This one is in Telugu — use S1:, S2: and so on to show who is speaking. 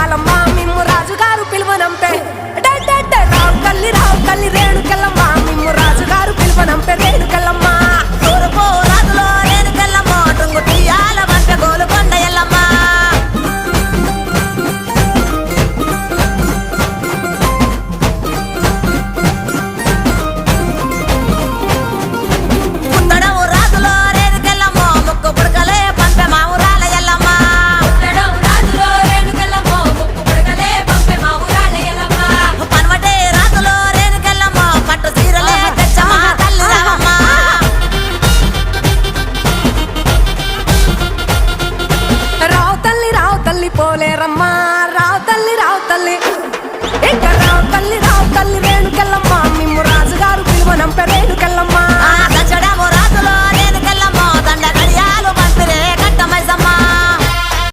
S1: ముత్యాలమ్మ మిమ్ము రాజుగారు పిలువనంపే రావు తల్లి రేణుకెళ్ళమ్మ మిమ్ము రాజుగారు పిలువనంపే రేణుకెళ్ళమ్మ
S2: తూర్పు రాజులో రేణుకెళ్ళమ్మ టుంగు తీయాల వంట గోలుకొండ ఎల్లమ్మ పుత్తడము రాజులో రేణుకెళ్ళమ్మ ముక్కు పుడకలే పంపె మా ఊరాల ఎల్లమ్మ పనవటే రాజులో రేణుకెళ్ళమ్మ పట్టు చీరలే తెచ్చమ్మ తల్లి రావమ్మ
S1: రావు తల్లి పోలేరమ్మ రావు తల్లి ఇంకా రావు తల్లి రేణుకెళ్ళమ్మ మిమ్ము రాజుగారు పిలువనంపే రేణుకెళ్ళమ్మ